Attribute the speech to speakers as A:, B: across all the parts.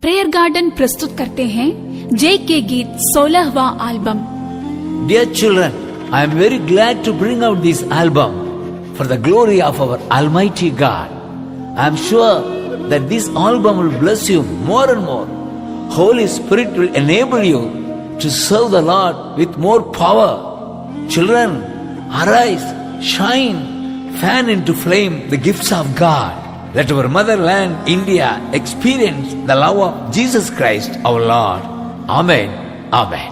A: Prayer garden प्रस्तुत करते हैं जय के गीत 16वां album.
B: Dear children, I am very glad to bring out this album for the glory of our Almighty God. I am sure that this album will bless you more and more. Holy Spirit will enable you to serve the Lord with more power. Children, arise, shine, fan into flame the gifts of God. Let our motherland, India, experience the love of Jesus Christ, our Lord. Amen. Amen.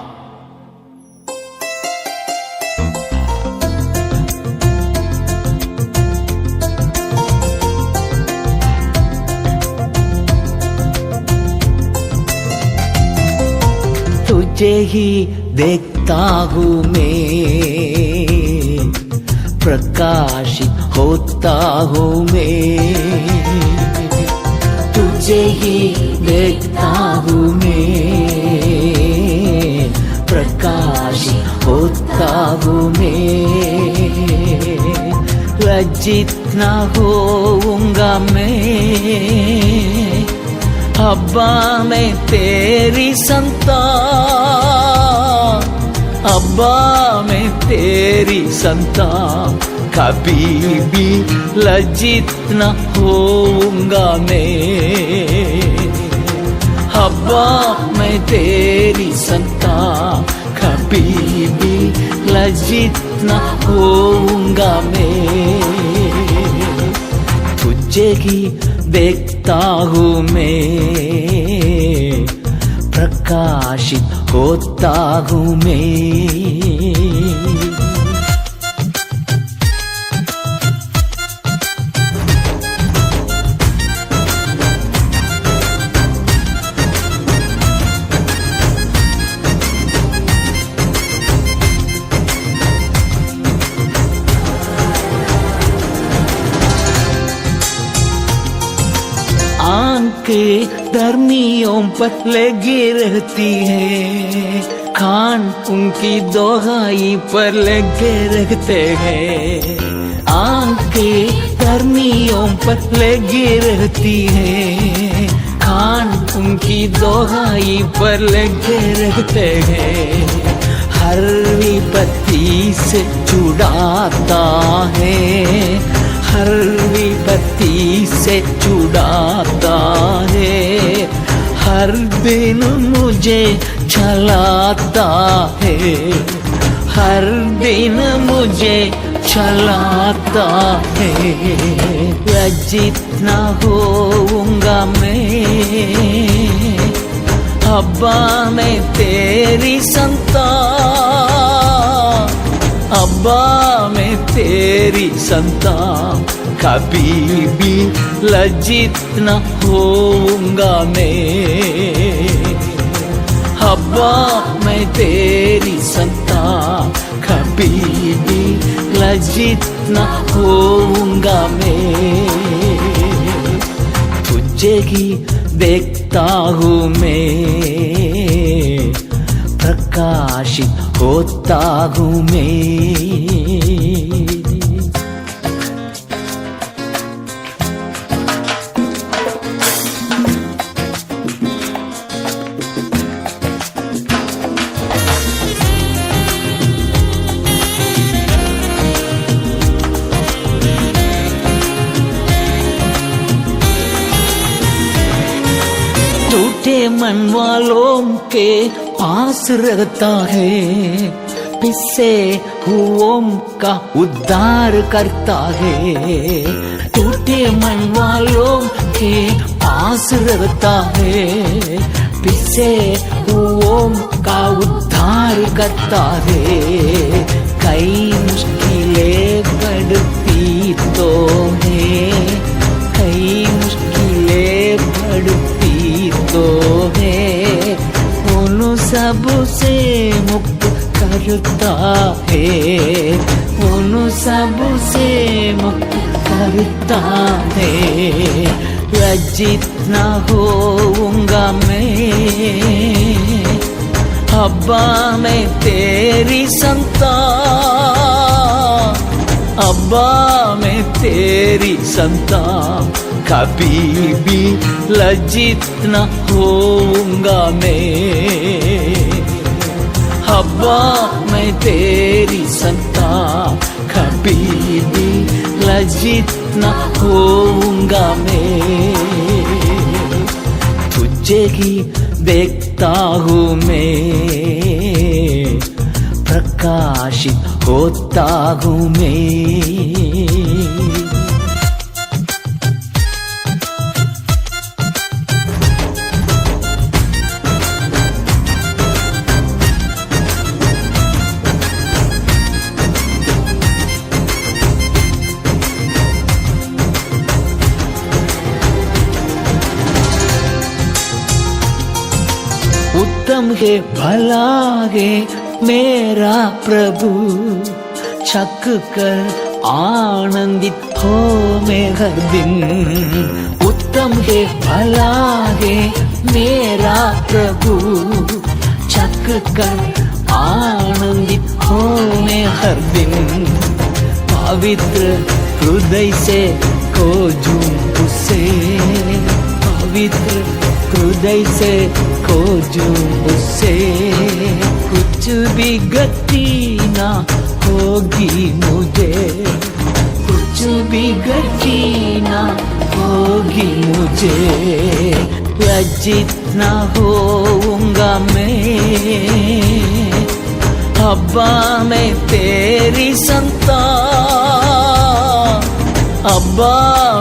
B: तुझे ही देखता हूँ मैं, प्रकाशित होता हूँ मैं। तुझे ही देखता हूँ मैं, प्रकाशित होता हूँ मैं। लज्जित न होऊंगा मैं, अब्बा मैं तेरी संतान, अब्बा मैं तेरी संतान। कभी भी लज्जित न होऊंगा मैं, अब्बा मैं तेरी संतान। कभी भी लज्जित न होऊंगा मैं, तुझे ही देखता हूँ मैं, प्रकाशित होता हूँ मैं। आंखें धर्मियों पर लगी रहती है, कान उनकी दोहाई पर लगे रहते हैं। आंखें धर्मियों पर लगी रहती है, कान उनकी दोहाई पर लगे रहते हैं। हर विपत्ति से छुड़ाता है, हर विपत्ति से छुड़ाता है। हर दिन मुझे चलाता है, हर दिन मुझे चलाता है। लज्जित न होऊंगा मैं, अब्बा मैं तेरी संतान, अब्बा मैं तेरी संतान। कभी भी लज्जित न होऊंगा मैं, अब्बा मैं तेरी संतान। कभी भी लज्जित न होऊंगा मैं, तुझे ही देखता हूँ मैं, प्रकाशित होता हूँ मैं। झूठे मन वालों के पास रहता है, पिसे हुओं का उद्धार करता है। झूठे मन वालों के पास रहता है, पिसे हुओं का उद्धार करता है। कई मुश्किलें पड़ती तो है, कई मुश्किलें पड़ती तो है, उन सब से मुक्त करता है, उन सब से मुक्त करता है। लज्जित न होऊंगा मैं, अब्बा मैं तेरी संतान, अब्बा मैं तेरी संतान। कभी भी लज्जित न होऊंगा मैं। अब्बा मैं तेरी संतान, कभी भी लज्जित न होऊंगा मैं। तुझे ही देखता हूँ मैं, प्रकाशित होता हूँ मैं। उत्तम है भला है मेरा प्रभु, छक कर आनंदित हो मैं हर दिन। उत्तम है भला है मेरा प्रभु, छक कर आनंदित हो मैं हर दिन। पवित्र हृदय से खोजूं उसे, पवित्र हृदय से खोजूं उसे। कुछ भी गति ना होगी मुझे, कुछ भी गति ना होगी मुझे। लज्जित ना होऊंगा मैं, अब्बा मैं तेरी संतान, अब्बा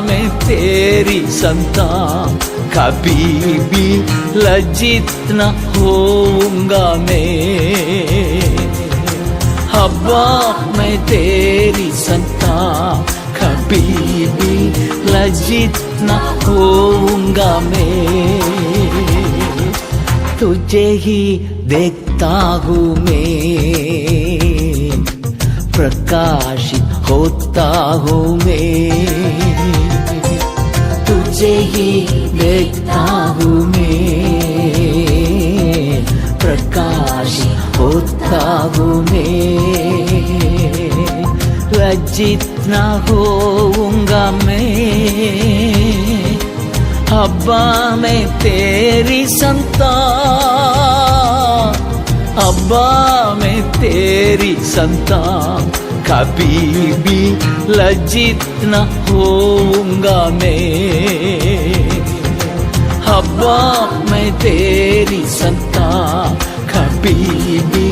B: मैं तेरी संतान। कभी भी लज्जित न होऊंगा मैं, अब्बा मैं तेरी संतान। कभी भी लज्जित न होऊंगा मैं। तुझे ही देखता हूँ मैं, प्रकाशित होता हूँ मैं। तुझे ही देखता हूँ मैं, प्रकाशित होता हूँ मैं। लज्जित न होऊंगा मैं, अब्बा मैं तेरी संतान, अब्बा मैं तेरी संतान। कभी भी लज्जित न होऊंगा मैं, अब्बा मैं तेरी संतान। कभी भी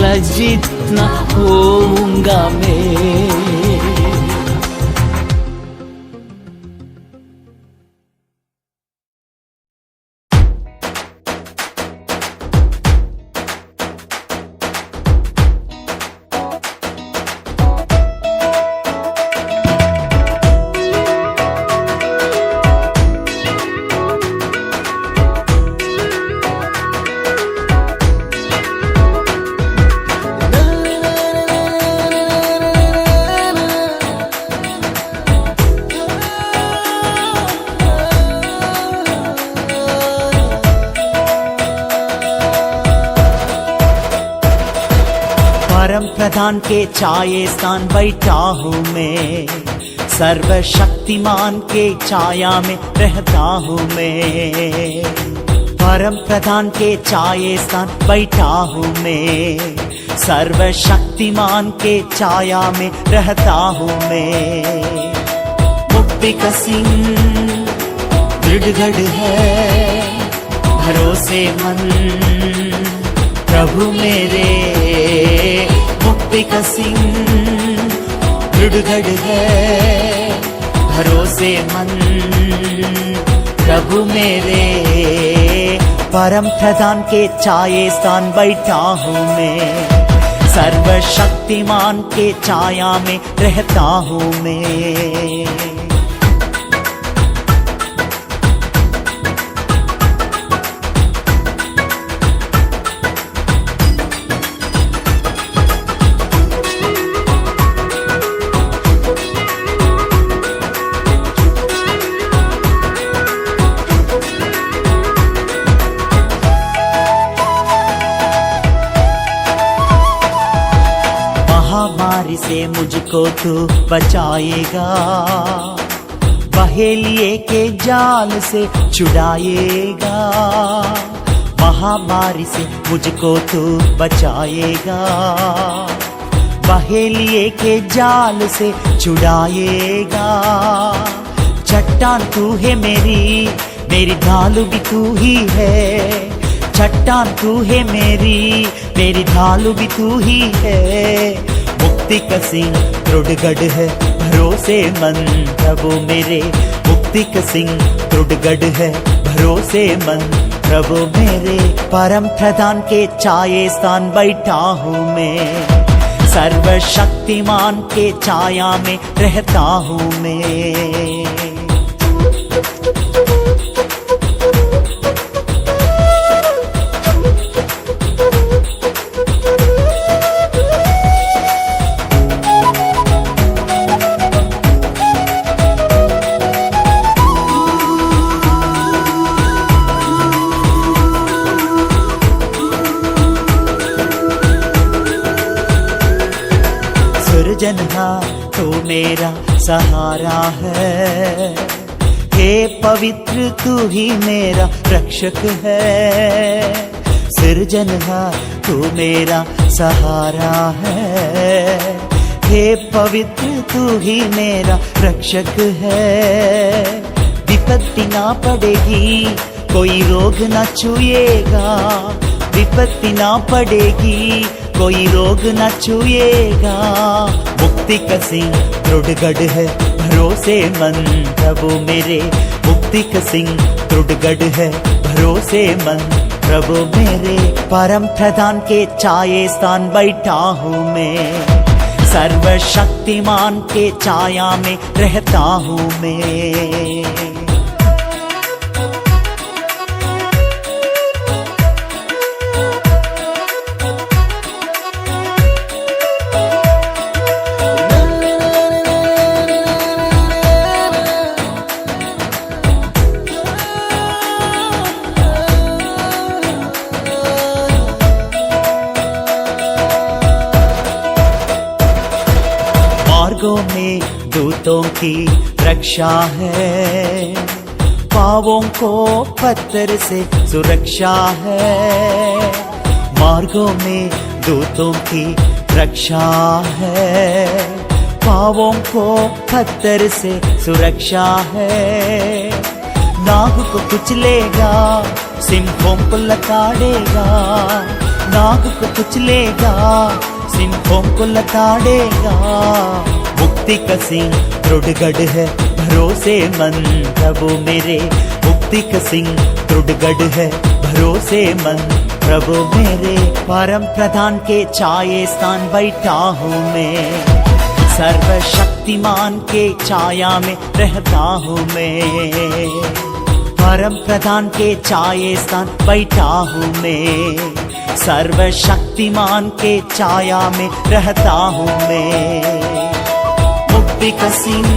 B: लज्जित न होऊंगा मैं।
C: परम प्रधान के छाये स्थान बैठा हूँ मैं, सर्वशक्तिमान के छाया में रहता हूँ मैं। परम प्रधान के छाये स्थान बैठा हूँ मैं, सर्वशक्तिमान के छाया में रहता हूँ मैं। मुक्ति का सिंह दृढ़गढ़ है, भरोसेमंद प्रभु मेरे। मुक्ति का सिंह दृढ़गढ़ है, भरोसेमंद प्रभु मेरे। परम प्रधान के छाये स्थान बैठा हूँ मैं, सर्वशक्तिमान के छाया में रहता हूँ मैं। महामारी से मुझको तू बचाएगा, पहेलिए के जाल से छुड़ाएगा, महामारी से मुझको तू बचाएगा। पहेलिए के जाल से छुड़ाएगा, चट्टान तू है मेरी ढाल भी तू ही है। चट्टान तू है मेरी ढाल भी तू ही है। मुक्ति का सिंह दृढ़गढ़ है भरोसेमंद प्रभु मेरे। मुक्ति का सिंह दृढ़गढ़ है भरोसेमंद प्रभु मेरे। परम प्रधान के छाये स्थान बैठा हूँ मैं, सर्वशक्तिमान के छाया में रहता हूँ मैं। सृजनहार तो मेरा सहारा है, हे पवित्र तू ही मेरा रक्षक है। सृजनहार तू मेरा सहारा है, हे पवित्र तू ही मेरा रक्षक है। विपत्ति ना पड़ेगी, कोई रोग ना छुएगा। विपत्ति ना पड़ेगी, कोई रोग न छुएगा। मुक्ति का सिंह दृढ़गढ़ है भरोसेमंद प्रभु मेरे। मुक्ति का सिंह दृढ़गढ़ है भरोसेमंद प्रभु मेरे। परम प्रधान के छाये स्थान बैठा हूँ मैं, सर्वशक्तिमान के छाया में रहता हूँ मैं। मार्गों में दूतों की रक्षा है, पावों को पत्थर से सुरक्षा है। मार्गों में दूतों की रक्षा है, पावों को पत्थर से सुरक्षा है। नाग को कुचलेगा, सिंहों को लताड़ेगा। नाग को कुचलेगा, सिंहों को लताड़ेगा। मुक्ति का सिंह दृढ़गढ़ है भरोसेमंद प्रभु मेरे। मुक्ति का सिंह दृढ़गढ़ है भरोसेमंद प्रभु मेरे। परम प्रधान के छाये स्थान बैठा हूँ मैं, सर्वशक्तिमान के छाया में रहता हूँ मैं। परम प्रधान के छाये स्थान बैठा हूँ मैं, सर्वशक्तिमान के छाया में रहता हूँ मैं। मुक्ति का सिंह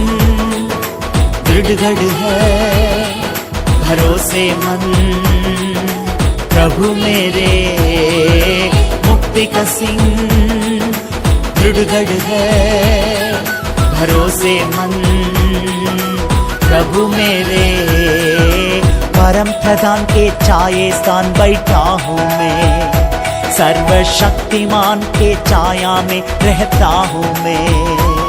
C: दृढ़गढ़ है भरोसेमंद प्रभु मेरे। मुक्ति का सिंह दृढ़गढ़ है भरोसेमंद प्रभु मेरे। परम प्रधान के छाये स्थान बैठा हूँ मैं, सर्वशक्तिमान के छाया में रहता हूँ मैं।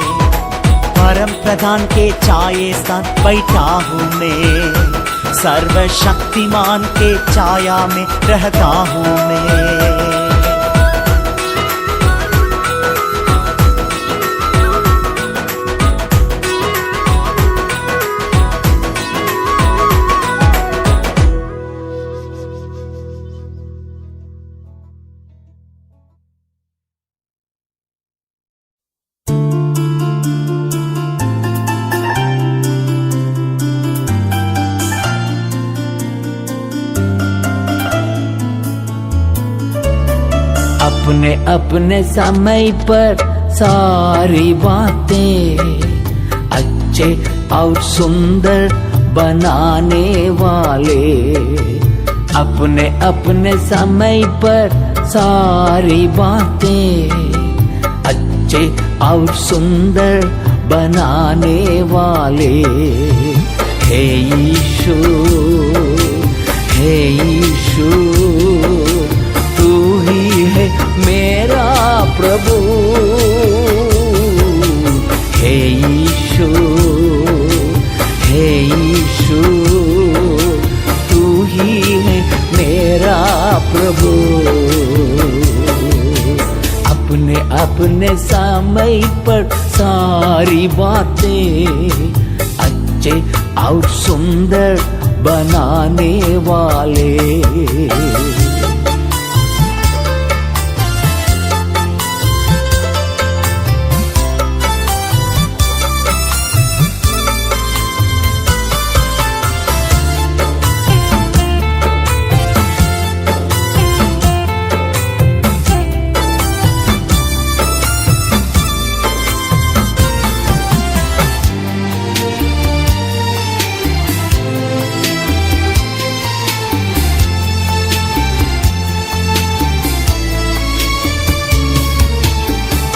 C: परम प्रधान के छाये स्थान बैठा हूँ मैं, सर्वशक्तिमान के छाया में रहता हूँ मैं।
B: अपने अपने समय पर सारी बातें अच्छे और सुंदर बनाने वाले। अपने अपने समय पर सारी बातें अच्छे और सुंदर बनाने वाले। हे यीशु, हे यीशु, तू ही है मेरा प्रभु। हे यीशु, हे यीशु, तू ही है मेरा प्रभु। अपने अपने समय पर सारी बातें अच्छे और सुंदर बनाने वाले।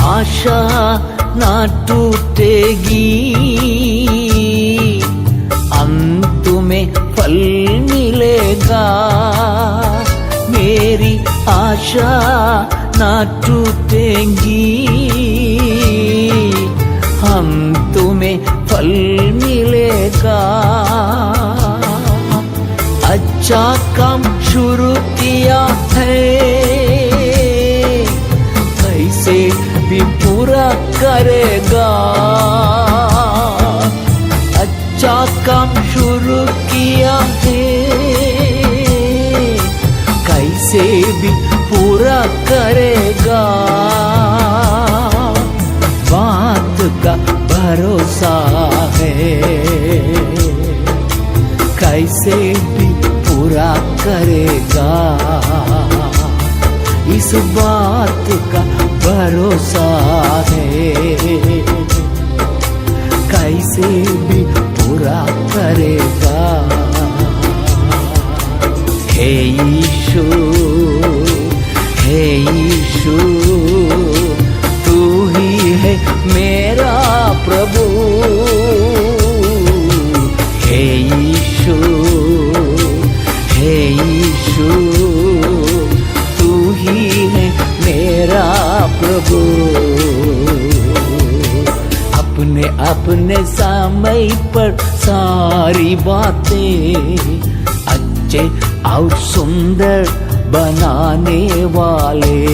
B: आशा ना टूटेगी, अंत में फल मिलेगा। मेरी आशा ना टूटेगी, अंत में फल मिलेगा। अच्छा काम शुरू किया है, कैसे भी पूरा करेगा। अच्छा काम शुरू किया है, कैसे भी पूरा करेगा। बात का भरोसा है, कैसे भी पूरा करेगा। इस बात का भरोसा है, कैसे भी पूरा करेगा। हे यीशु, हे यीशु, तू ही है मेरा प्रभु। हे यीशु, हे यीशु, तू ही है मेरा प्रभु। अपने अपने समय पर सारी बातें अच्छे और सुंदर बनाने वाले।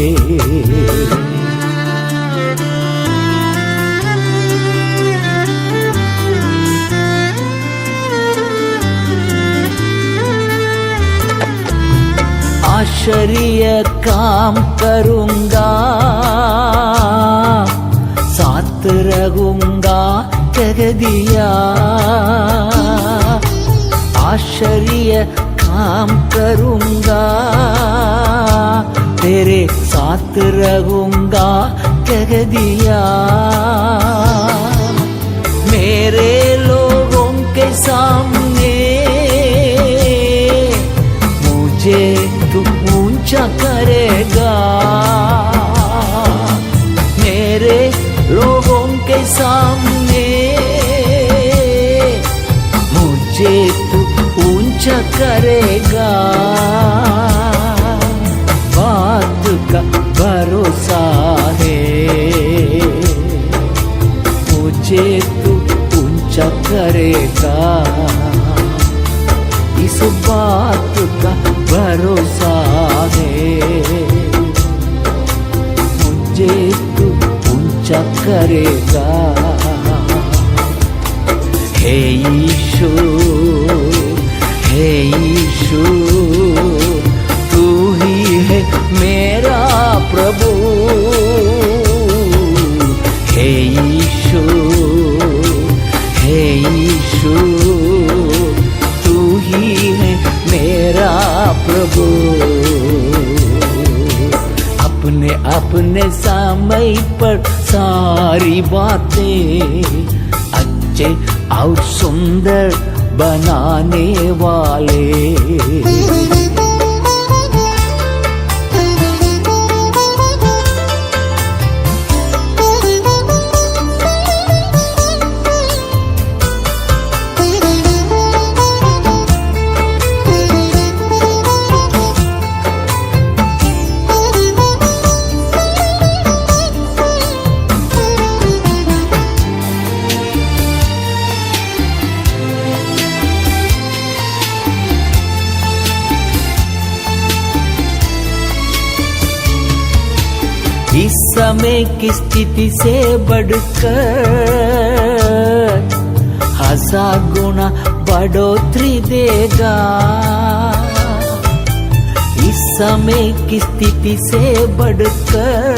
B: आश्चर्य काम करूंगा, साथ रहूंगा कह दिया। आश्चर्य काम करूंगा, तेरे साथ रहूंगा कह दिया। मेरे लोगों के सामने मुझे तू ऊंचा करेगा। मेरे लोगों के सामने मुझे तू ऊंचा करेगा। बात का भरोसा है, मुझे तू ऊंचा करेगा। इस बात का भरोसा है, मुझे तू ऊंचा करेगा। हे यीशु, हे यीशु, तू ही है मेरा प्रभु। हे यीशु, हे यीशु, तू ही है मेरा प्रभु। अपने अपने समय पर सारी बातें अच्छे और सुंदर बनाने वाले। समय की स्थिति से बढ़कर 1000 गुना बढ़ोतरी देगा। इस समय की स्थिति से बढ़कर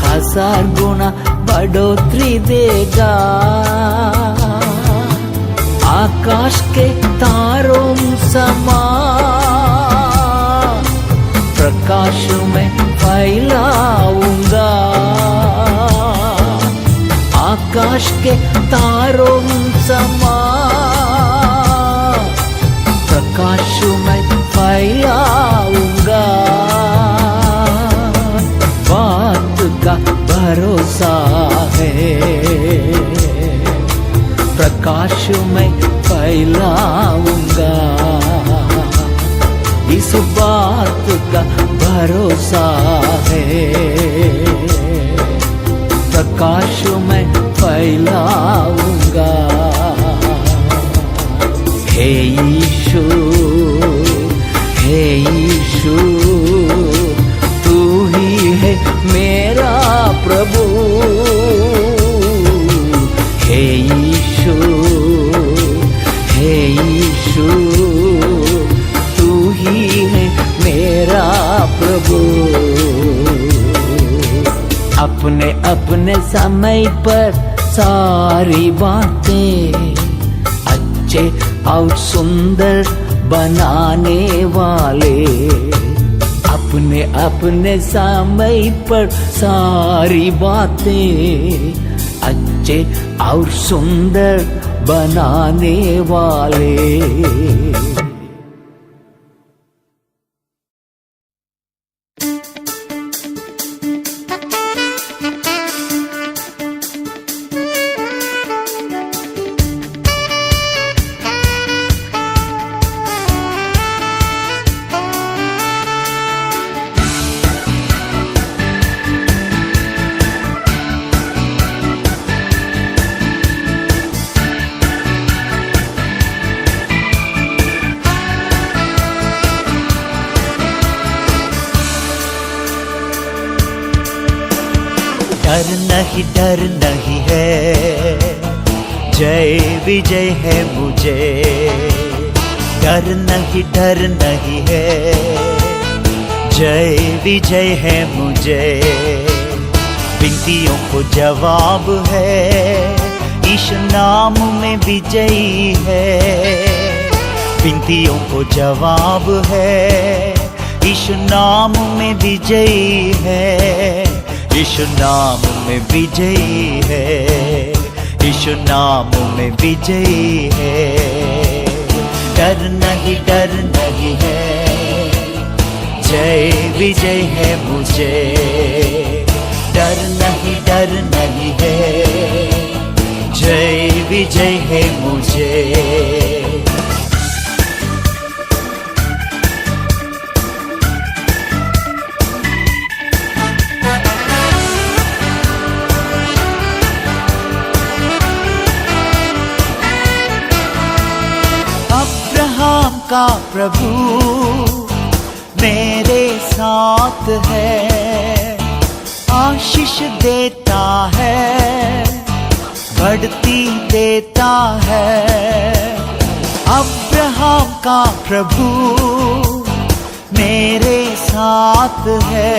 B: 1000 गुना बढ़ोतरी देगा। आकाश के तारों समान प्रकाश में फैलाऊंगा। आकाश के तारों समान प्रकाश में फैलाऊंगा। बात का भरोसा है, प्रकाश में फैलाऊंगा। इस बात का भरोसा है, प्रकाश में फैलाऊंगा। हे यीशु, हे यीशु, तू ही है मेरा प्रभु। हे यीशु, हे यीशु, तू ही है मेरा प्रभु। अपने अपने समय पर सारी बातें अच्छे और सुंदर बनाने वाले, अपने अपने समय पर सारी बातें अच्छे और सुंदर बनाने वाले।
C: डर नहीं है, जय विजय है मुझे। डर नहीं है, जय विजय है मुझे। विनतियों को जवाब है, ईश नाम में विजयी है। विनतियों को जवाब है, ईश नाम में विजयी है। यीशु नाम में विजयी है, यीशु नाम में विजयी है। डर नहीं है, जय विजय है मुझे। डर नहीं है, जय विजय है मुझे। का प्रभु मेरे साथ है, आशीष देता है, बढ़ती देता है। अब्राहम का प्रभु मेरे साथ है,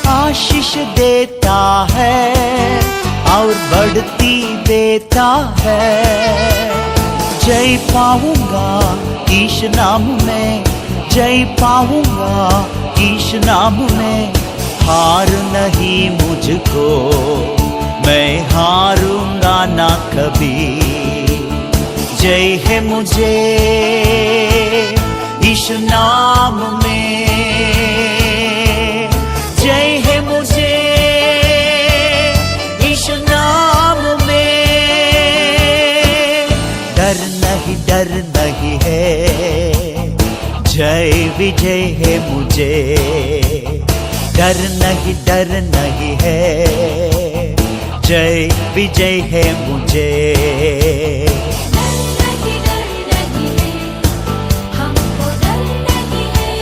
C: आशीष देता है और बढ़ती देता है। जय पाऊंगा ईश नाम में, जय पाऊंगा ईश नाम में। हार नहीं मुझको, मैं हारूंगा ना कभी। जय है मुझे ईश नाम में, जय है मुझे ईश नाम में। डर नहीं है, जय विजय है मुझे। डर नहीं है, जय विजय है मुझे।
D: हमको डर नहीं है,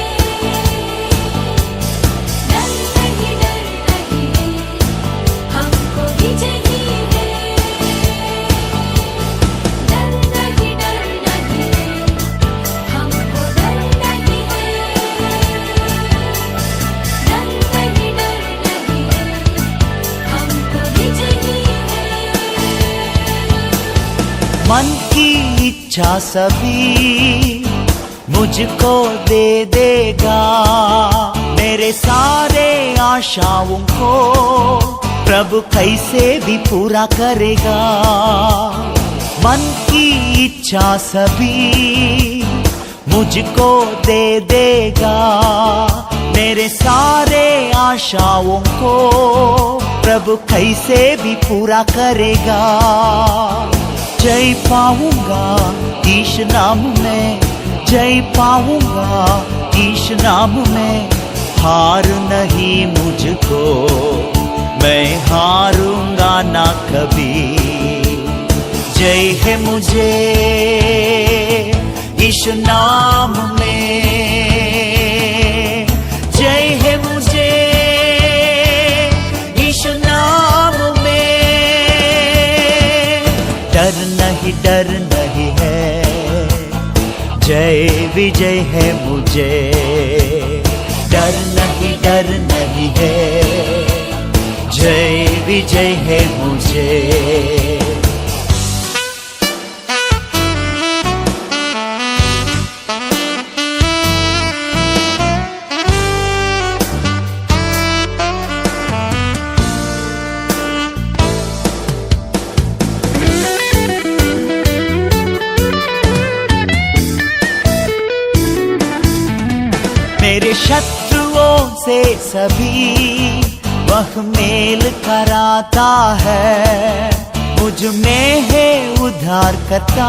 C: इच्छा सभी मुझको दे देगा। मेरे सारे आशाओं को प्रभु कैसे भी पूरा करेगा। मन की इच्छा सभी मुझको दे देगा। मेरे सारे आशाओं को प्रभु कैसे भी पूरा करेगा। जय पाऊंगा ईश नाम में, जय पाऊंगा ईश नाम में। हार नहीं मुझको, मैं हारूंगा ना कभी। जय है मुझे यीशु नाम में, जय है मुझे यीशु नाम में। डर नहीं है, जय विजय है मुझे। डर नहीं है, जय विजय है मुझे। मेरे शत्रुओं से सभी वह मेल कराता है। मुझ में है उद्धार करता,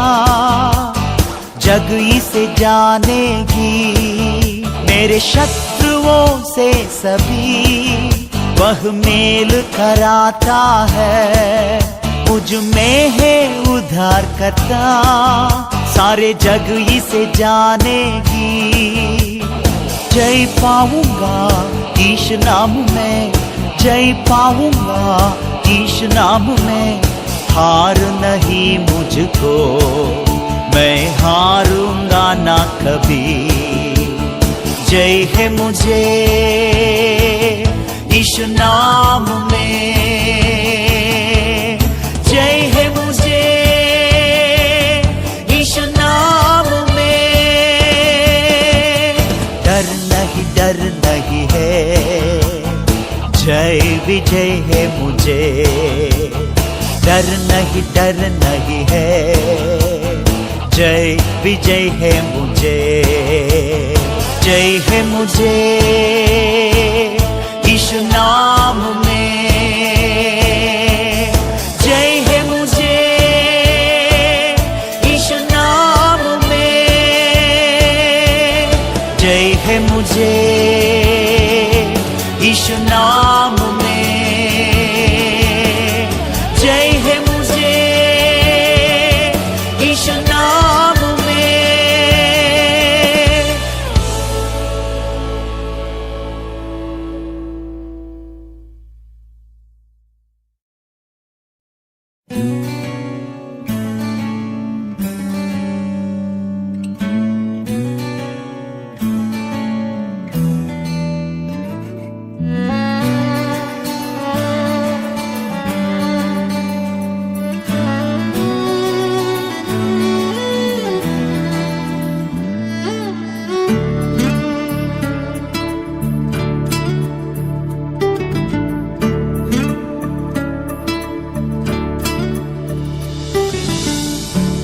C: जग इसे जानेगी। मेरे शत्रुओं से सभी वह मेल कराता है। मुझ में है उद्धार करता, सारे जग इसे जानेगी। जय पाऊंगा ईश नाम में, जय पाऊंगा ईश नाम में। हार नहीं मुझको, मैं हारूंगा ना कभी। जय है मुझे ईश नाम में, जय है मुझे ईश नाम में। डर नहीं है, जय विजय है मुझे। डर नहीं है, जय विजय है मुझे। जय है मुझे यीशु नाम में, जय है मुझे यीशु नाम में। जय है मुझे यीशु नाम में, जय है मुझे यीशु नाम में।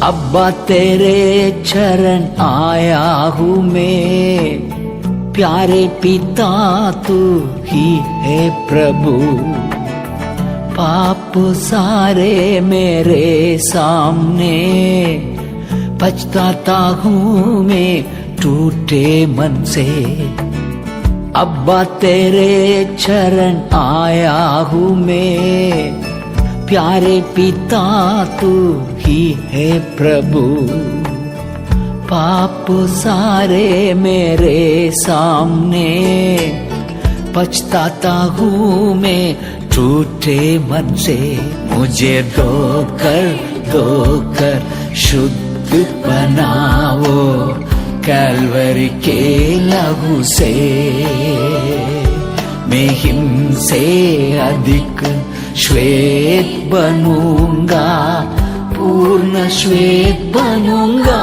B: अब्बा तेरे चरण आया हूँ मैं, प्यारे पिता तू ही है प्रभु। पाप सारे मेरे सामने, पछताता हूँ मैं टूटे मन से। अब्बा तेरे चरण आया हूँ मैं, प्यारे पिता तू ही है प्रभु। पाप सारे मेरे सामने, पछताता हूँ मैं टूटे मन से। मुझे धोकर शुद्ध बनाओ कैलवरी के लहू से। मैं हिम से अधिक श्वेत बनूंगा पूर्ण श्वेत बनूंगा।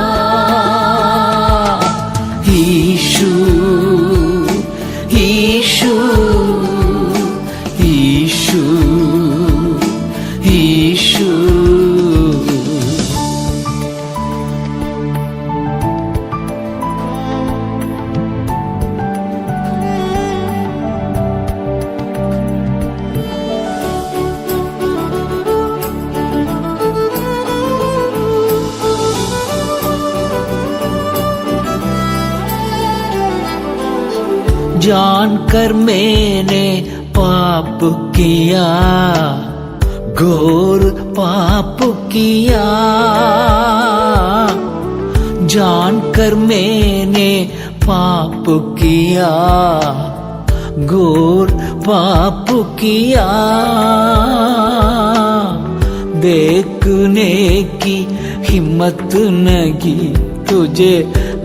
B: यीशु यीशु यीशु यीशु। जानकर मैंने पाप किया, घोर पाप किया। जानकर मैंने पाप किया, घोर पाप किया। देखने की हिम्मत नहीं, तुझे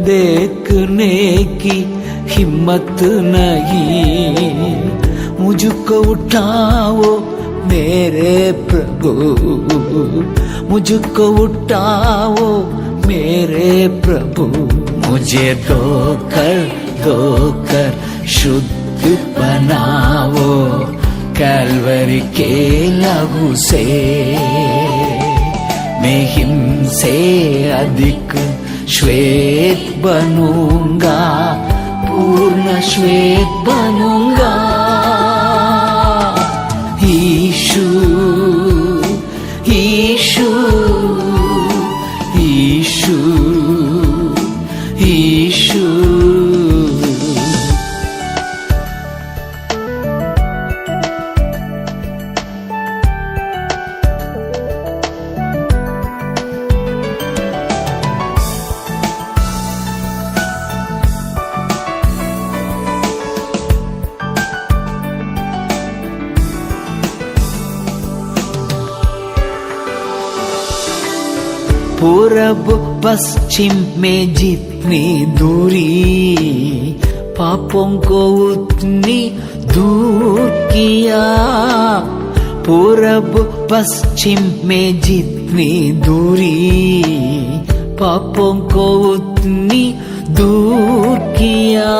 B: देखने की हिम्मत नहीं। मुझको उठाओ मेरे प्रभु, मुझको उठाओ मेरे प्रभु। मुझे धोकर शुद्ध बनाओ कैलवरी के लहू से। मैं हिम से अधिक श्वेत बनूंगा, पूर्ण श्वेत बनूंगा। यीशु यीशु यीशु यीशु। पूरब पश्चिम में जितनी दूरी, पापों को उतनी दूर किया। पूरब पश्चिम में जितनी दूरी, पापों को उतनी दूर किया।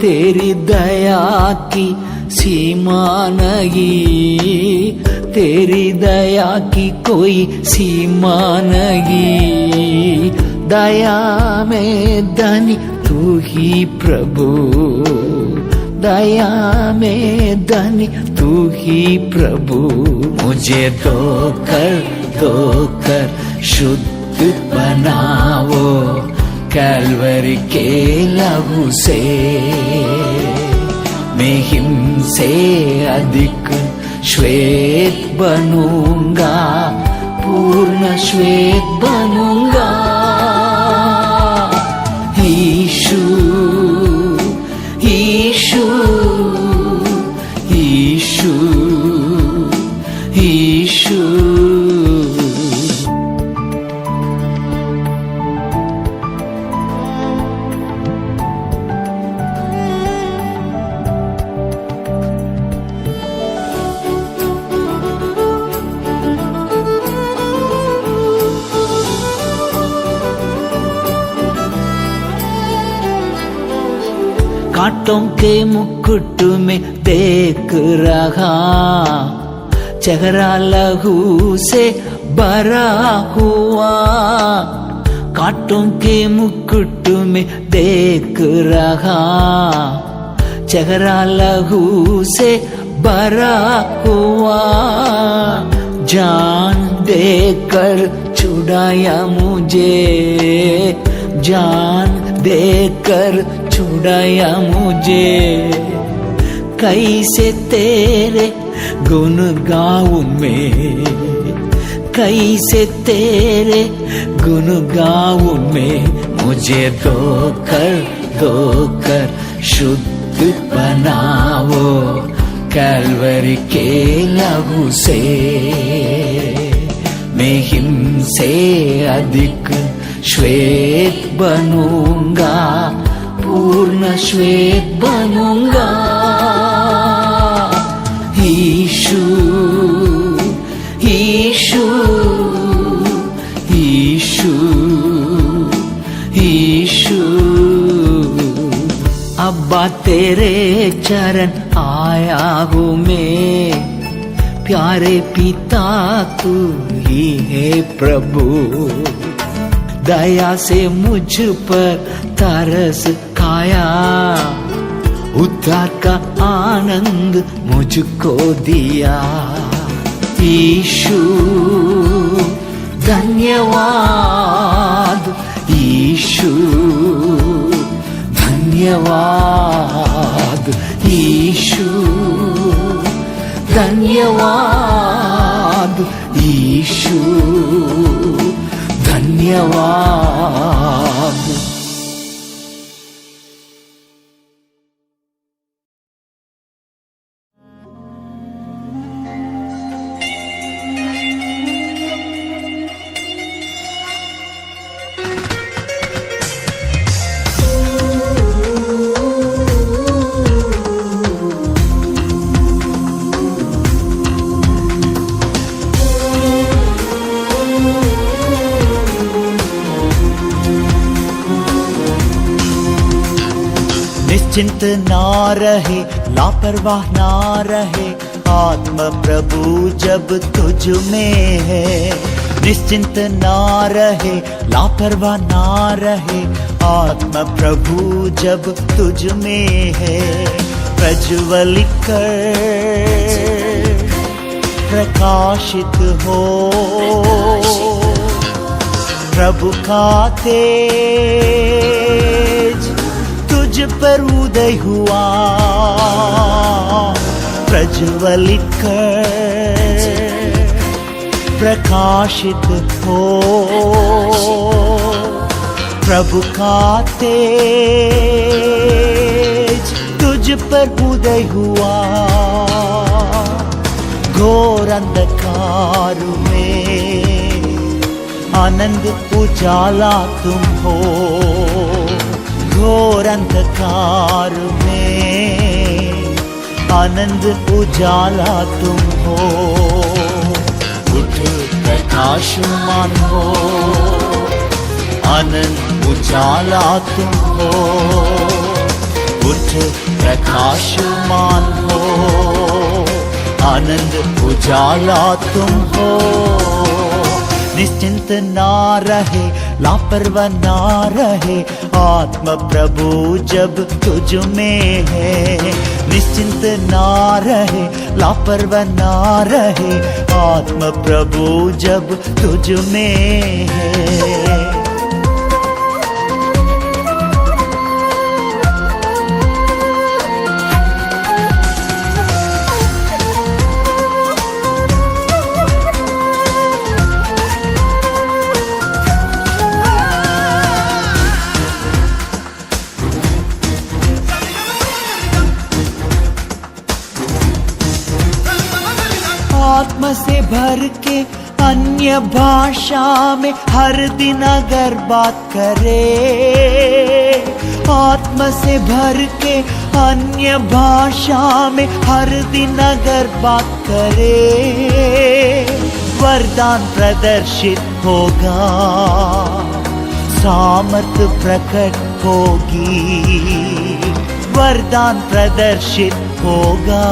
B: तेरी दया की सीमा नहीं, तेरी दया की कोई सीमा नहीं। दया में धनी तू ही प्रभु, दया में धनी तू ही प्रभु। मुझे धोकर शुद्ध बनाओ कैलवरी के लहू से। मैं हिम से अधिक श्वेत बनूंगा, पूर्ण श्वेत बनूंगा। यीशु यीशु यीशु यीशु। कांटों के मुकुट में देख रहा, चेहरा लहू से भरा हुआ। कांटों के मुकुट में देख रहा, चेहरा लहू से भरा हुआ। जान देकर छुड़ाया मुझे, जान देकर छुड़ाया मुझे। कैसे तेरे गुण गाऊं मैं, कैसे तेरे गुण गाऊं मैं। मुझे धोकर शुद्ध बनाओ कैलवरी के लहू से। मैं हिम से अधिक श्वेत बनूंगा, पूर्ण श्वेत बनूंगा। यीशु यीशु यीशु। अब्बा तेरे चरण आया हूँ मैं, प्यारे पिता तू ही है प्रभु। दया से मुझ पर तरस खाया, उद्धार का आनंद मुझको दिया। यीशु धन्यवाद, यीशु धन्यवाद, यीशु धन्यवाद, यीशु धन्यवाद।
C: निश्चिंत ना रहे, लापरवाह ना रहे, आत्मा प्रभु जब तुझ में है। निश्चिंत ना रहे, लापरवाह ना रहे, आत्मा प्रभु जब तुझ में है। प्रज्वलित कर, प्रकाशित हो, प्रभु का तेज तुझ पर उदय हुआ। प्रज्वलित कर, प्रकाशित हो, प्रभु का तेज तुझ पर उदय हुआ। घोर अंधकार में आनंद उजाला तुम हो। घोर अंधकार में आनंद उजाला तुम हो। उठ प्रकाशमान हो, आनंद उजाला तुम हो। उठ प्रकाशमान हो, आनंद उजाला तुम हो। निश्चिंत ना रहे, लापरवाह ना रहे, आत्मा प्रभु जब तुझ में है। निश्चिंत ना रहे, लापरवाह ना रहे, आत्मा प्रभु जब तुझ में है। आत्मा से भर के अन्य भाषा में हर दिन अगर बात करे। आत्मा से भर के अन्य भाषा में हर दिन अगर बात करे। वरदान प्रदर्शित होगा, सामर्थ प्रकट होगी। वरदान प्रदर्शित होगा,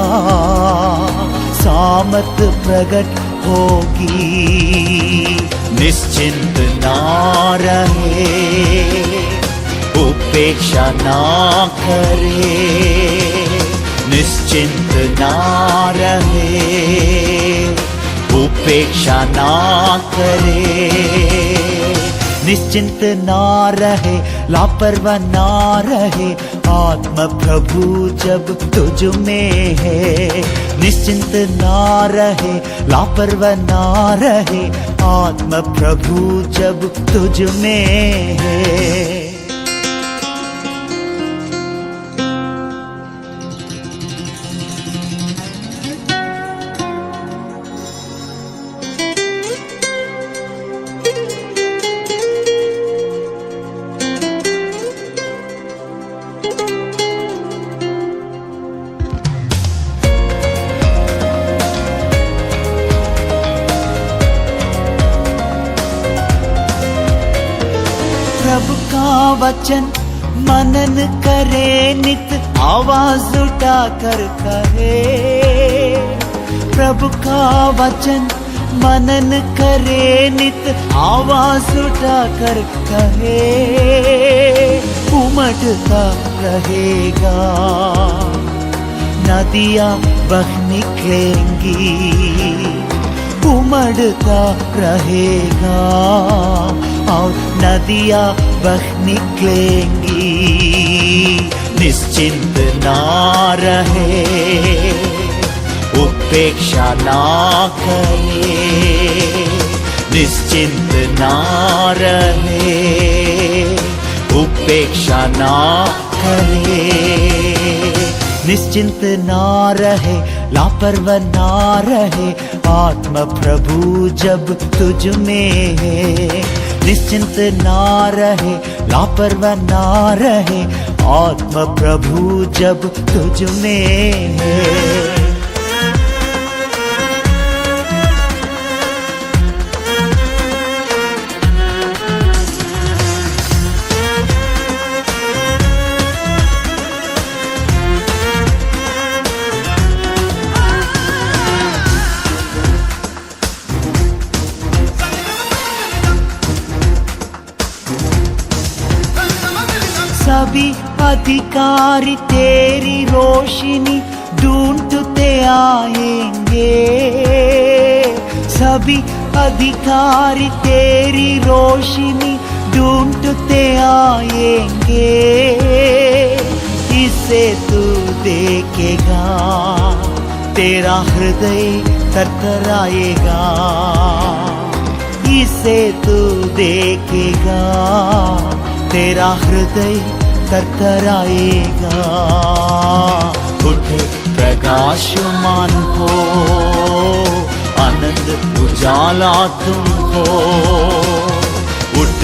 C: सामर्थ प्रकट होगी। निश्चिंत ना रहे, उपेक्षा ना करे। निश्चिंत ना रहे, उपेक्षा ना करे। निश्चिंत ना रहे, लापरवाह ना रहे, आत्मा प्रभु जब तुझ में है। निश्चिंत ना रहे, लापरवाह ना रहे, आत्मा प्रभु जब तुझ में है। प्रभु का का वचन मनन करे नित, आवाज उठाकर कहे। प्रभु का वचन मनन करे नित, आवाज उठाकर कहे। उमड़ता रहेगा, नदियाँ बह निकलेंगी। उमड़ता रहेगा और नदियाँ बह निकलेंगी। निश्चिंत ना रहे, उपेक्षा ना करे। निश्चिंत ना रहे, उपेक्षा ना करे। निश्चिंत ना रहे, लापरवाह ना रहे, आत्मा प्रभु जब तुझ में है। निश्चिंत ना रहे, लापरवाह ना रहे, आत्मा प्रभु जब तुझ में है। सभी अधिकारी तेरी रोशनी ढूंढते आएंगे। सभी अधिकारी तेरी रोशनी ढूंढते आएंगे। इसे तू देखेगा, तेरा हृदय थरथराएगा। इसे तू देखेगा, तेरा हृदय थरथराएगा। उठ प्रकाशमान हो, आनंद उजाला तुम हो। उठ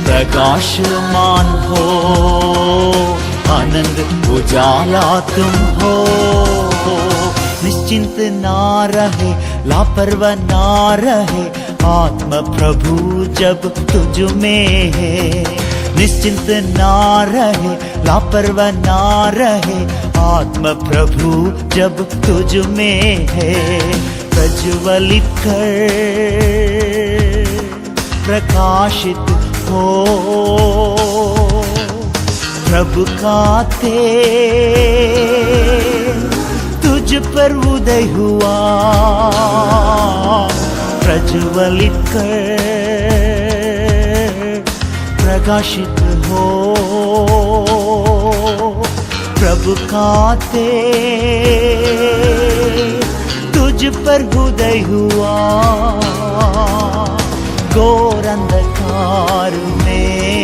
C: प्रकाशमान हो, आनंद उजाला तुम हो। निश्चिंत ना रहे, लापरवाह ना रहे, आत्मा प्रभु जब तुझ में है। निश्चिंत ना रहे, लापरवाह ना रहे, आत्मा प्रभु जब तुझ में है। प्रज्वलित कर, प्रकाशित हो, प्रभु का तेज तुझ पर उदय हुआ। प्रज्वलित कर, प्रकाशित हो, प्रभु का तेज तुझ पर उदय हुआ। घोर अंधकार में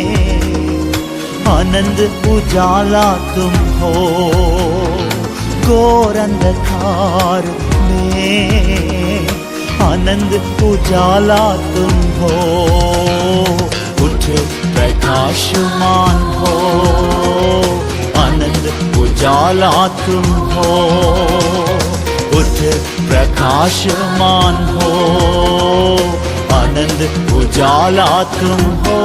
C: आनंद उजाला तुम हो। घोर अंधकार में आनंद उजाला तुम हो। उठ प्रकाशमान हो, आनंद उजाला तुम हो। उठ प्रकाशमान हो, आनंद उजाला तुम हो।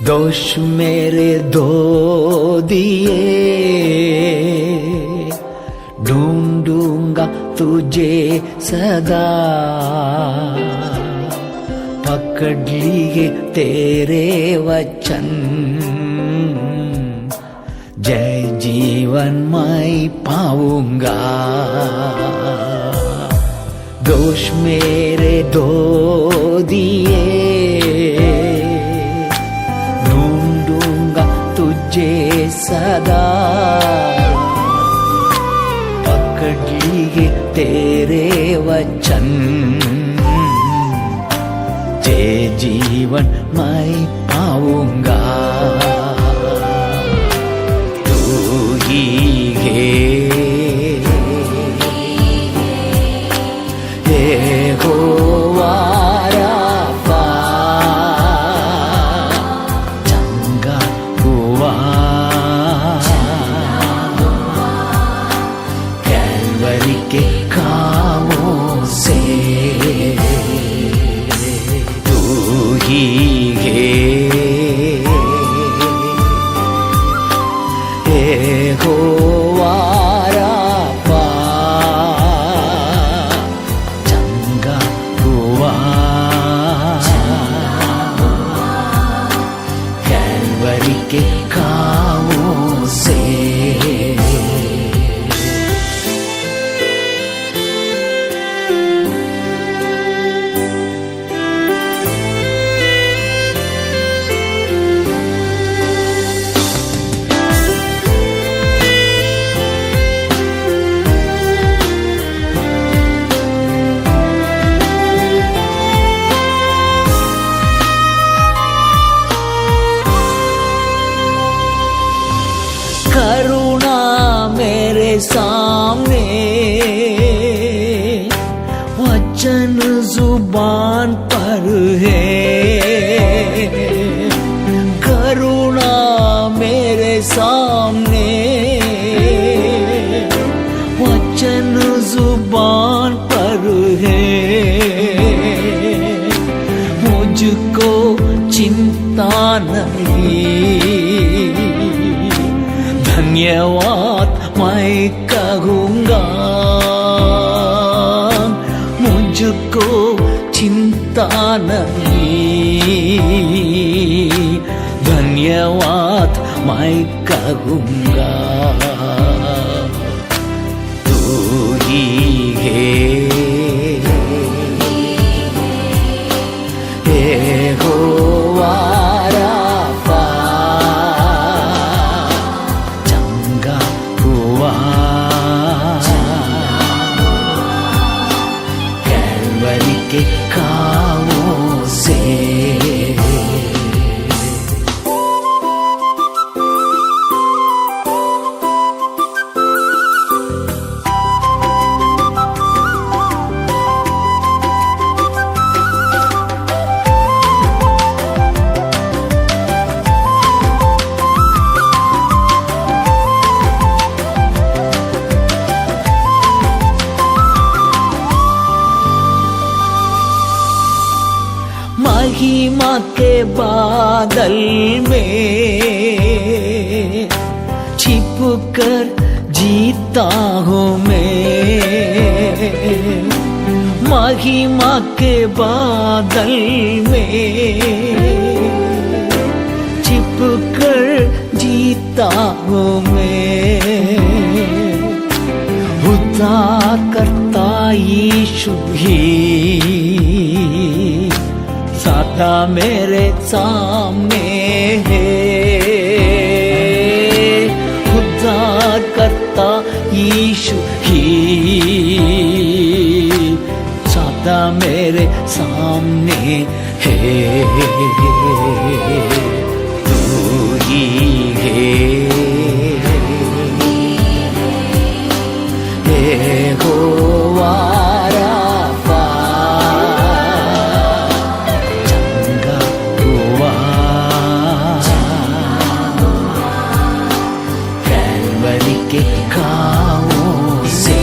C: दोष मेरे धो दिए, ढूंढूंगा तुझे सदा। पकड़ लिए तेरे वचन, जय जीवन मैं पाऊंगा।
B: दोष मेरे धो दिए, ढूंढूंगा तुझे सदा, पकड़ लिए तेरे वचन, जे जीवन मैं पाऊंगा। तू ही है यहोवा राफा, चंगा हुआ कैलवरी के घावों से। तू ही है यहोवा राफा, चंगा हुआ कैलवरी के घावों से। करुणा मेरे सामने, वचन जुबान पर है। करुणा मेरे सामने, वचन जुबान पर है। मुझको चिंता नहीं, धन्यवाद मैं कहूँगा। मुझको चिंता नहीं, धन्यवाद मैं कहूँगा। तू ही है यहोवा राफा, चंगा हुआ कैलवरी के घावों से। महिमा के बादल में छिपकर जीता हूँ मैं। महिमा के बादल में छिपकर जीता हूँ मैं। उद्धार करता यीशु ही सदा मेरे सामने है। उद्धार करता यीशु ही सदा मेरे सामने है। तू ही है यहोवा राफा, चंगा हुआ कैलवरी के घावों से।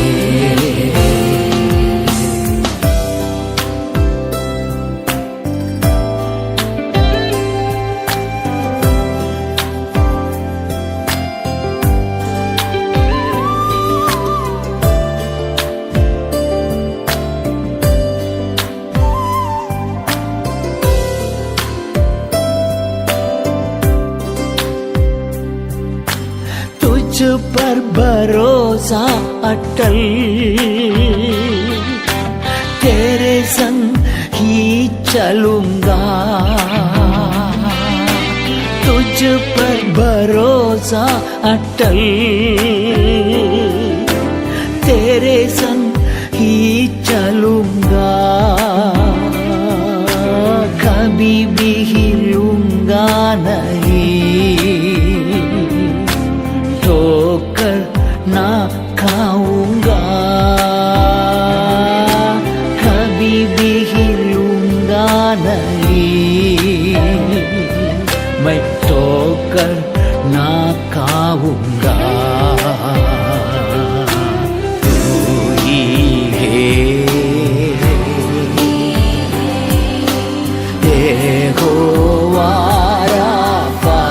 B: तुझ पर भरोसा अटल, तेरे संग ही चलूंगा, तुझ पर भरोसा अटल, तेरे संग ही चलूंगा, कभी भी हिलूंगा नहीं, ठोकर ना खाऊंगा, कभी भी हिलूंगा नहीं, मैं ठोकर ना खाऊंगा। तू ही है यहोवा राफा,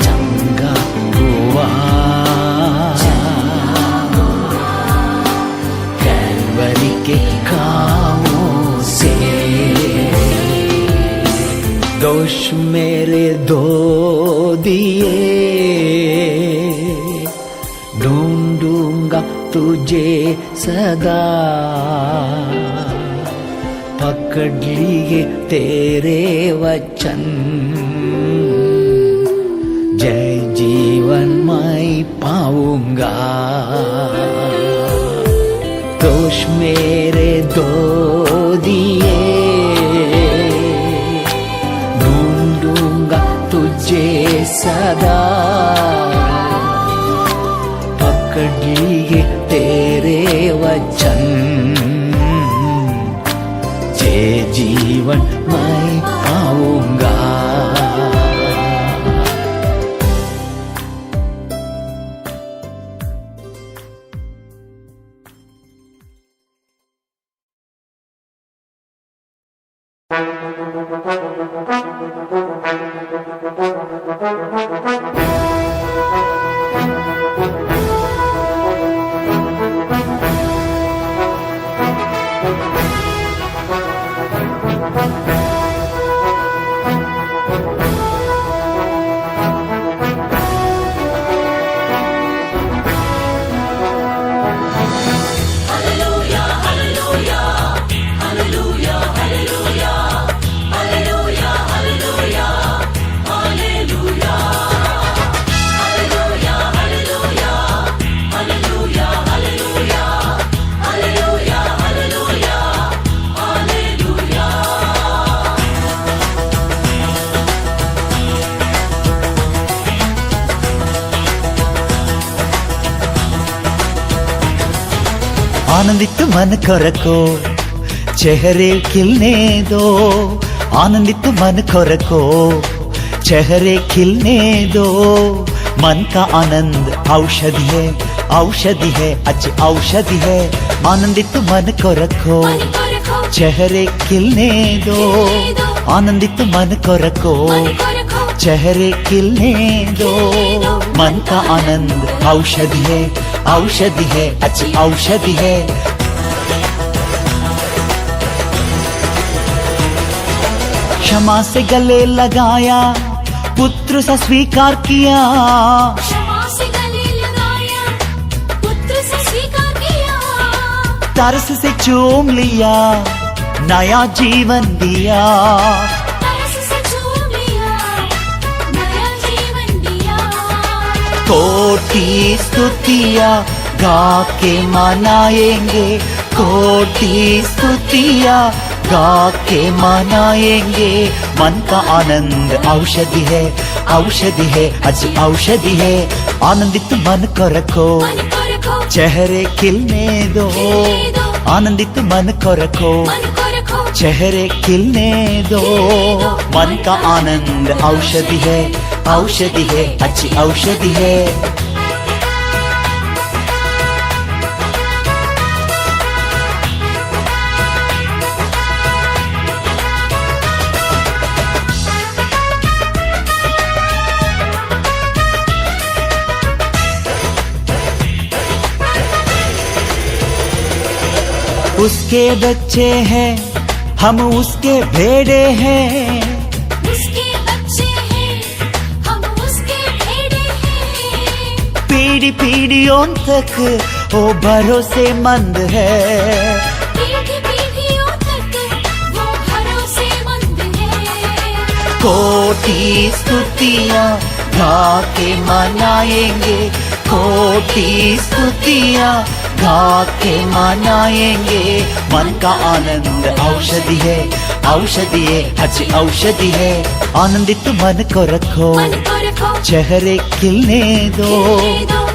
B: चंगा हुआ कैलवरी के घावों से, दोष मेरे धो दिए, ढूंढूंगा तुझे सदा, पकड़ लिए तेरे वचन, जय जीवन मैं पाऊंगा। दोष मेरे धो दिए, ढूंढूंगा तुझे सदा, पकड़ लिए तेरे वचन, जय जीवन मैं पाऊंगा।
C: आनंदित मन कोरको चेहरे खिलने दो, आनंदित मन कोरको चेहरे खिलने दो, मन का आनंद औषधि है, औषधि है, अच्छी औषधि है। आनंदित मन कोरको चेहरे खिलने दो, आनंदित मन कोरको चेहरे खिलने दो, मन का आनंद औषधि है, औषधि है, अच्छी औषधि है। क्षमा से गले लगाया, पुत्र सा स्वीकार किया,
A: क्षमा से गले लगाया, पुत्र से स्वीकार किया,
C: तरस से चूम लिया, नया जीवन दिया,
A: तरस से चूम लिया, नया जीवन दिया।
C: कोटि स्तुतियाँ गा के मनाएंगे, कोटि स्तुतियाँ गा के मनाएंगे। मन का आनंद औषधि है, औषधि है, अच्छी औषधि है। आनंदित मन को रखो, चेहरे खिलने दो, आनंदित मन को रखो, चेहरे खिलने दो। मन का आनंद औषधि है, औषधि है, अच्छी औषधि है। उसके बच्चे हैं, हम उसके भेड़े हैं,
A: उसके बच्चे हैं, हम उसके भेड़े हैं।
C: पीढ़ी पीढ़ियों तक वो भरोसेमंद है।
A: पीढ़ी पीढ़ियों तक वो भरोसेमंद है।
C: कोटि स्तुतियाँ गा के मनाएंगे, कोटि स्तुतियाँ गा के मनाएंगे। मन का आनंद औषधि है, औषधि है, अच्छी औषधि है। आनंदित मन को रखो,
A: मन को रखो,
C: चेहरे खिलने दो।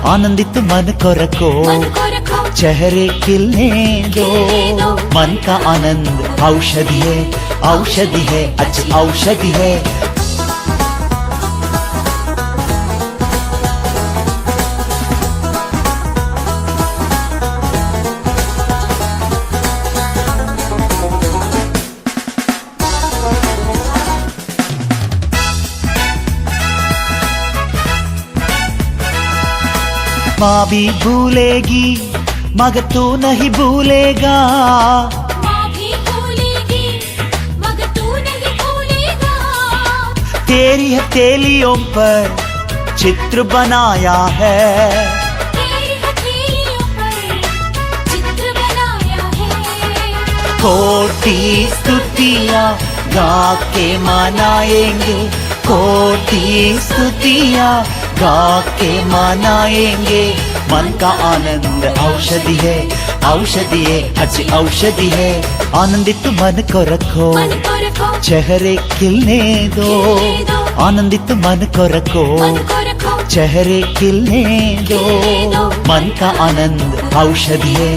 C: आनंदित मन को रखो,
A: मन को रखो,
C: चेहरे खिलने दो। मन का आनंद औषधि है, औषधि है, अच्छी औषधि है। माँ भी भूलेगी मगर तू नहीं भूलेगा।
A: माँ भी भूलेगी मगर तू नहीं भूलेगा।
C: तेरी हथेलियों पर चित्र बनाया है,
A: तेरी हथेलियों पर चित्र बनाया है।
C: कोटि स्तुतियाँ गा के मनाएंगे, कोटि स्तुतियाँ गा के मनाएंगे। मन का आनंद औषधि है, औषधि है, अच्छी औषधि है। आनंदित मन को रखो,
A: मन को रखो,
C: चेहरे खिलने दो। आनंदित मन को रखो,
A: मन को रखो,
C: चेहरे खिलने दो। मन का आनंद औषधि है,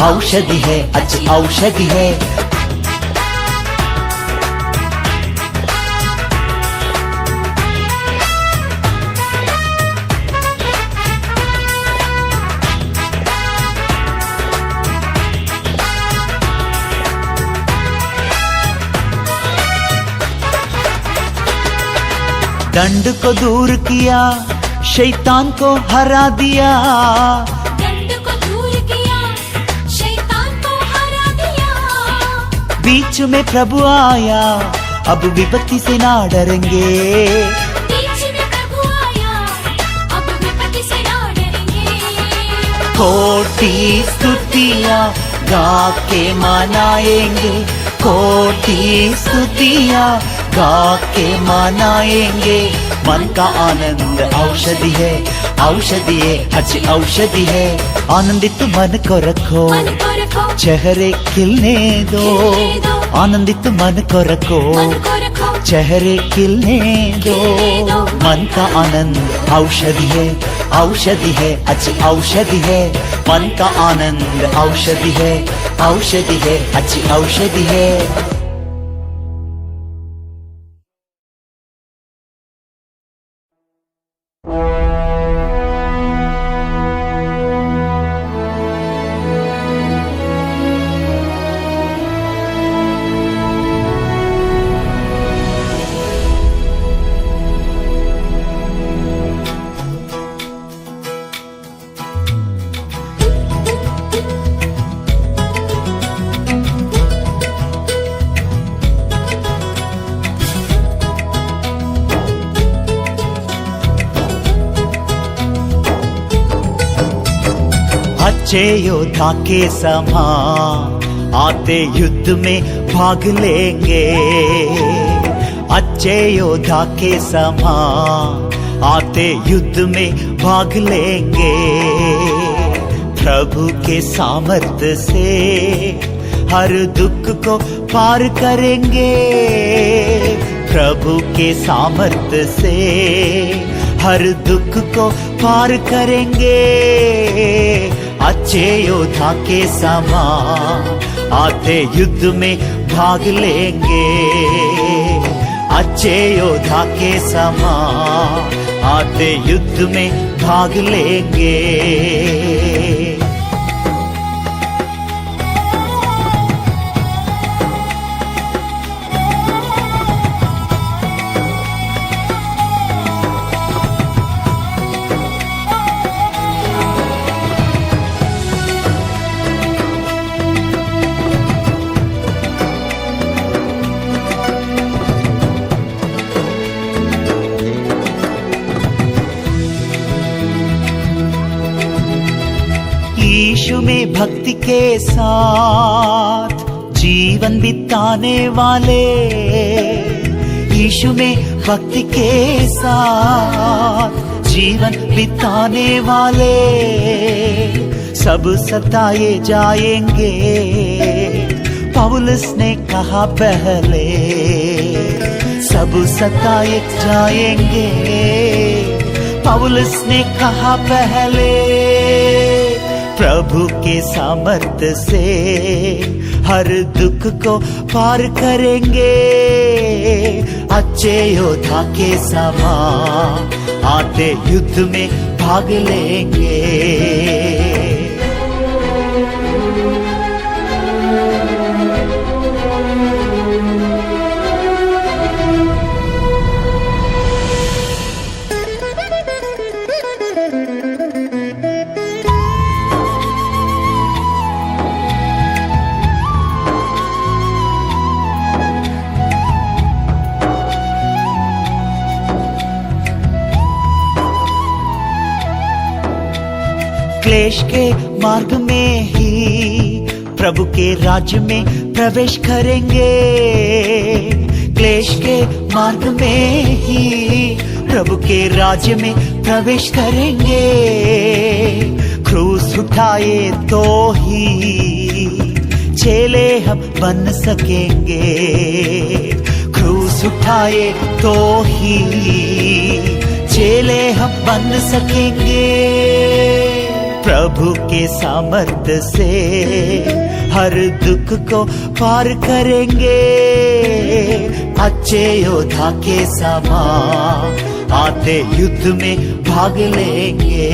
C: औषधि है, अच्छी औषधि है। दंड को दूर किया, शैतान को हरा दिया।
A: दंड को दूर किया, शैतान को हरा दिया।
C: बीच में प्रभु आया, अब विपत्ति से ना डरेंगे।
A: बीच में प्रभु आया, अब विपत्ति से ना डरेंगे।
C: कोटि स्तुतियाँ गा के मनाएंगे, कोटि स्तुतियाँ गा के मनाएंगे। मन का आनंद औषधि है, औषधि है, अच्छी औषधि है। आनंदित मन को रखो,
A: मन को रखो,
C: चेहरे खिलने दो। आनंदित मन को रखो,
A: मन को रखो,
C: चेहरे खिलने दो। मन का आनंद औषधि है, औषधि है, अच्छी औषधि है। मन का आनंद औषधि है, औषधि है, अच्छी औषधि है। अच्छे योद्धा के समान आते युद्ध में भाग लेंगे। अच्छे योद्धा के समान आते युद्ध में भाग लेंगे। प्रभु के सामर्थ्य से हर दुख को पार करेंगे। प्रभु के सामर्थ्य से हर दुख को पार करेंगे। अच्छे योद्धा के समान आते युद्ध में भाग लेंगे। अच्छे योद्धा के समान आते युद्ध में भाग लेंगे। भक्ति के साथ जीवन बिताने वाले, यीशु में भक्ति के साथ जीवन बिताने वाले सब सताए जाएंगे। पौलुस ने कहा पहले सब सताए जाएंगे। पौलुस ने कहा पहले प्रभु के सामर्थ्य से हर दुख को पार करेंगे। अच्छे योद्धा के समान आते युद्ध में भाग लेंगे। क्लेश के मार्ग में ही प्रभु के राज्य में प्रवेश करेंगे। क्लेश के मार्ग में ही प्रभु के राज्य में प्रवेश करेंगे। क्रूस उठाए तो ही चेले हम बन सकेंगे। क्रूस उठाए तो ही चेले हम बन सकेंगे। प्रभु के सामर्थ्य से हर दुख को पार करेंगे। अच्छे योद्धा के समान आते युद्ध में भाग लेंगे।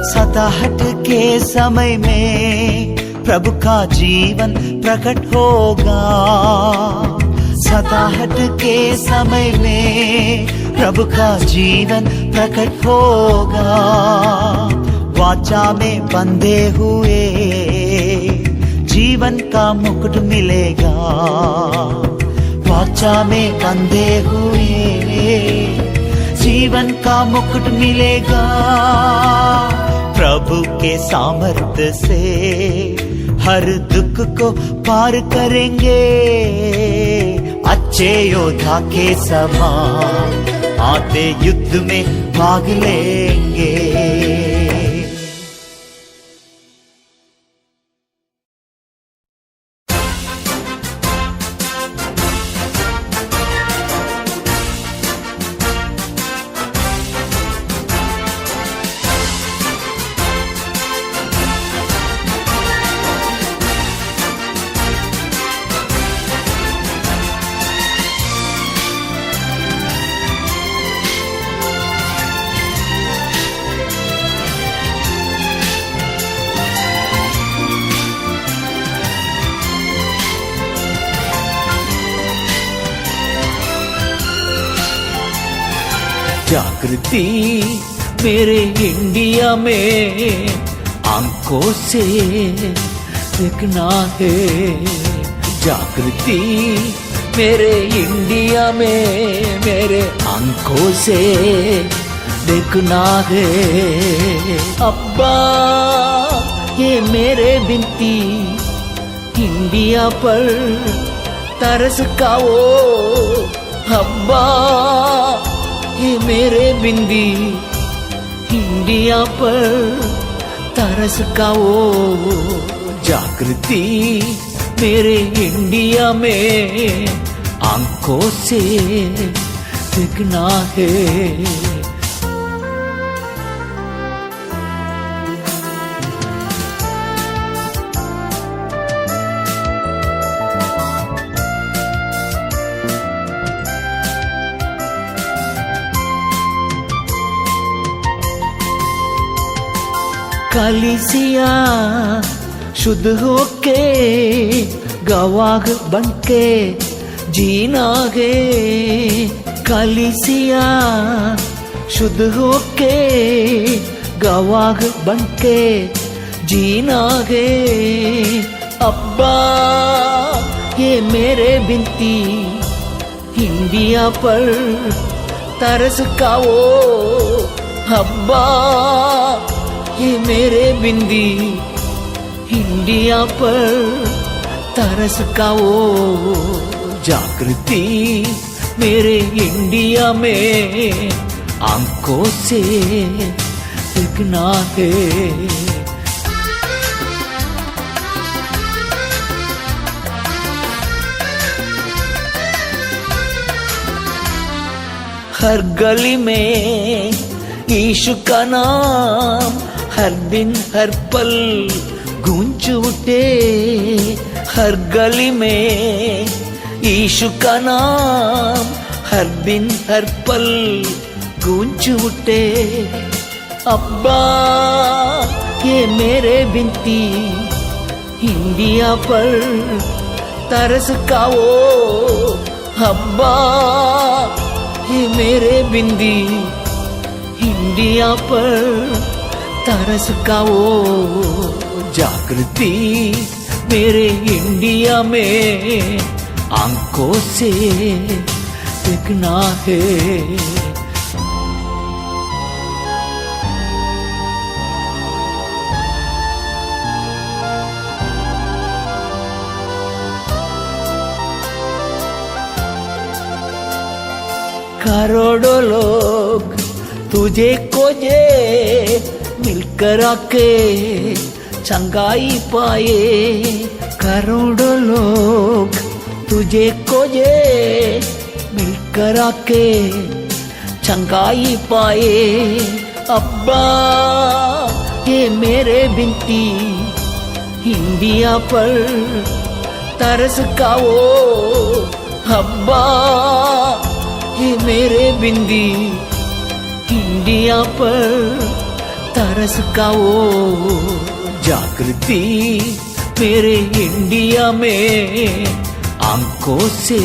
C: सताहट के समय में प्रभु का जीवन प्रकट होगा। सताहट के समय में प्रभु का जीवन प्रकट होगा। वाचा में बंधे हुए जीवन का मुकुट मिलेगा। वाचा में बंधे हुए जीवन का मुकुट मिलेगा। प्रभु के सामर्थ्य से हर दुख को पार करेंगे। अच्छे योद्धा के समान आते युद्ध में भाग लेंगे।
B: जागृति मेरे इंडिया में आंखों से देखना है। जागृति मेरे इंडिया में मेरे आंखों से देखना है। अब्बा ये मेरे बिनती इंडिया पर तरस खाओ। अब्बा ये मेरे बिंदी इंडिया पर तरस खाओ। जागृति मेरे इंडिया में आंखों से देखना है। कलीसिया शुद्ध होके गवाह बनके जीना है। कलीसिया शुद्ध होके गवाह बनके जीना है। अब्बा ये मेरे बिनती, इंडिया पर तरस खाओ। अब्बा ये मेरे बिंदी, इंडिया पर तरस खाओ। जागृति मेरे इंडिया में आंखों से दिखना है। हर गली में यीशु का नाम हर दिन हर पल गूंज उठे। हर गली में यीशु का नाम हर दिन हर पल गूंज उठे। अब्बा ये मेरे बिनती, इंडिया पर तरस खाओ। अब्बा ये मेरे बिंदी, इंडिया पर तरस खाओ। जागृति मेरे इंडिया में आंखों से दिखना है। करोड़ों लोग तुझे खोजे, मिलकर आके चंगाई पाए। करोड़ों लोग तुझे खोजे, मिलकर आके चंगाई पाए। अब्बा ये मेरे बिनती, इंडिया पर तरस खाओ। अब्बा ये मेरे बिंदी, इंडिया पर तरस खाओ। जागृति मेरे इंडिया में आंखों से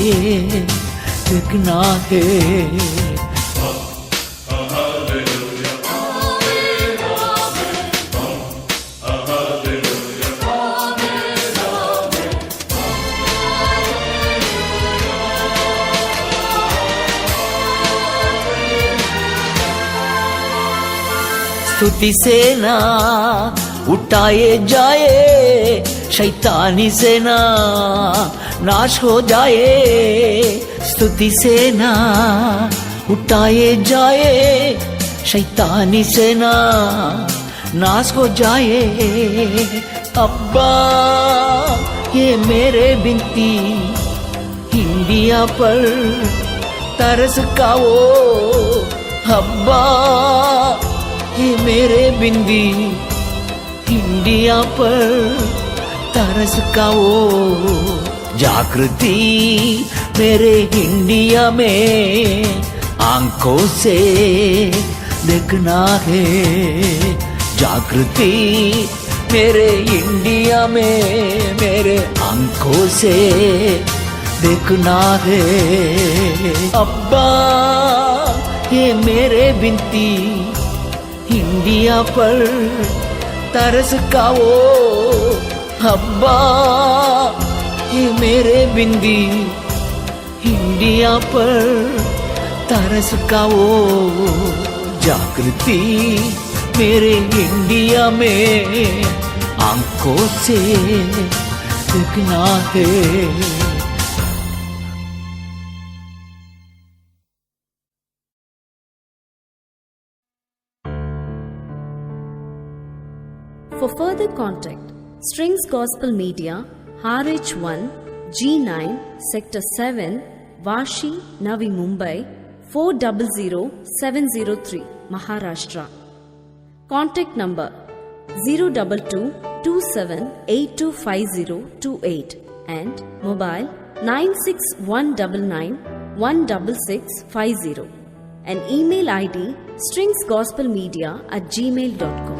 B: दिखना है। स्तुति सेना उठाए जाए, शैतानी सेना नाश हो जाए। स्तुति सेना उठाए जाए, शैतानी सेना नाश हो जाए। अब्बा ये मेरे बिनती, इंडिया पर तरस खाओ। अब्बा ये मेरे बिंदी, इंडिया पर तरस खाओ। जागृति मेरे इंडिया में आंखों से देखना है। जागृति मेरे इंडिया में मेरे आंखों से देखना है। अब्बा ये मेरे बिनती, इंडिया पर तरस खाओ। अब्बा ये मेरे बिंदी, इंडिया पर तरस खाओ। जागृति मेरे इंडिया में आंखों से दिखना है।
D: For further contact, Strings Gospel Media, RH1, G9, Sector 7, Vashi, Navi Mumbai, 400703, Maharashtra. Contact number 02227825028 and mobile 9619916650 and email ID stringsgospelmedia@gmail.com.